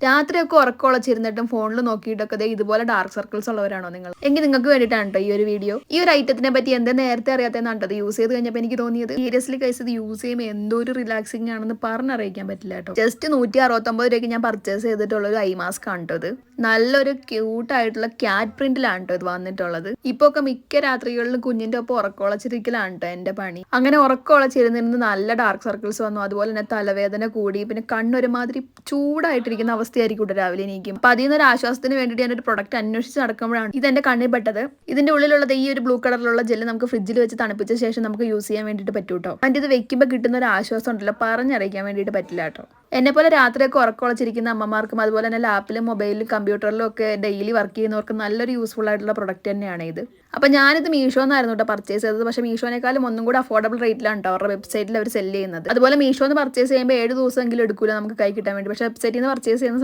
രാത്രിയൊക്കെ ഉറക്കമുളച്ചിരുന്നിട്ടും ഫോണിൽ നോക്കിയിട്ടൊക്കെ ഇതുപോലെ ഡാർക്ക് സർക്കിൾസ് ഉള്ളവരാണോ നിങ്ങൾ? എങ്കിൽ നിങ്ങൾക്ക് വേണ്ടിയിട്ടാണ് കേട്ടോ ഈ ഒരു വീഡിയോ. ഈ ഒരു ഐറ്റത്തിനെ പറ്റി എന്താ നേരത്തെ അറിയാത്തതെന്നാണ് അത് യൂസ് ചെയ്ത് കഴിഞ്ഞപ്പോൾ എനിക്ക് തോന്നിയത്. സീരിയസ്ലി കൈസ് ഇത് യൂസ് ചെയ്യുമ്പോൾ എന്തോ ഒരു റിലാക്സിങ് ആണെന്ന് പറഞ്ഞറിയിക്കാൻ പറ്റില്ല കേട്ടോ. ജസ്റ്റ് 169 രൂപയ്ക്ക് ഞാൻ പർച്ചേസ് ചെയ്തിട്ടുള്ള ഒരു ഐ മാസ്ക് ആണ് കേട്ടോ ഇത്. നല്ലൊരു ക്യൂട്ടായിട്ടുള്ള ക്യാറ്റ് പ്രിന്റിലാണ് കേട്ടോ ഇത് വന്നിട്ടുള്ളത്. ഇപ്പൊ ഒക്കെ മിക്ക രാത്രികളിലും കുഞ്ഞിന്റെ ഒപ്പം ഉറക്കമുളച്ചിരിക്കലാണ് കേട്ടോ എന്റെ പണി. അങ്ങനെ ഉറക്കമുളച്ചിരുന്നിരുന്ന് നല്ല ഡാർക്ക് സർക്കിൾസ് വന്നു. അതുപോലെ തന്നെ തലവേദന കൂടി, പിന്നെ കണ്ണൊരുമാതിരി ചൂടായിട്ടിരിക്കുന്ന അവസ്ഥയായിരിക്കും ഇവിടെ രാവിലെ എണീക്കും. അപ്പൊ അതിൽ നിന്നൊരു ആശ്വാസത്തിന് വേണ്ടിയിട്ട് ഞാനൊരു പ്രൊഡക്റ്റ് അന്വേഷിച്ച് നടക്കുമ്പോഴാണ് ഇത് എന്റെ കണ്ണിൽ പെട്ടത്. ഇതിന്റെ ഉള്ളിലുള്ളത് ഈ ഒരു ബ്ലൂ കളറിലുള്ള ജെല്ല് നമുക്ക് ഫ്രിഡ്ജിൽ വെച്ച് തണുപ്പിച്ച ശേഷം നമുക്ക് യൂസ് ചെയ്യാൻ വേണ്ടിയിട്ട് പറ്റും കേട്ടോ. അതിന്റെ ഇത് വെക്കുമ്പോൾ കിട്ടുന്ന ഒരു ആശ്വാസം ഉണ്ടല്ലോ, പറഞ്ഞറിയിക്കാൻ വേണ്ടിയിട്ട് പറ്റില്ല കേട്ടോ. എന്നെപ്പോലെ രാത്രിയൊക്കെ ഉറക്കമുളച്ചിരിക്കുന്ന അമ്മമാർക്കും അതുപോലെ തന്നെ ലാപ്പിലും മൊബൈലിലും കമ്പ്യൂട്ടറിലും ഒക്കെ ഡെയിലി വർക്ക് ചെയ്യുന്നവർക്ക് നല്ലൊരു യൂസ്ഫുൾ ആയിട്ടുള്ള പ്രൊഡക്റ്റ് തന്നെയാണ് ഇത്. അപ്പോൾ ഞാനിത് മീഷോന്നായിരുന്നു കേട്ടോ പർച്ചേസ് ചെയ്തത്. പക്ഷേ മീഷോനേക്കാളും ഒന്നും കൂടെ അഫോർഡബിൾ റേറ്റിലാണ് കേട്ടോ അവരുടെ വെബ്സൈറ്റിൽ അവർ സെല് ചെയ്യുന്നത്. അതുപോലെ മീഷോന്ന് പർച്ചേസ് ചെയ്യുമ്പോൾ 7 ദിവസമെങ്കിലും എടുക്കില്ല നമുക്ക് കൈ കിട്ടാൻ വേണ്ടി. പക്ഷേ വെബ്സൈറ്റിൽ നിന്ന് പർച്ചേസ് ചെയ്യുന്ന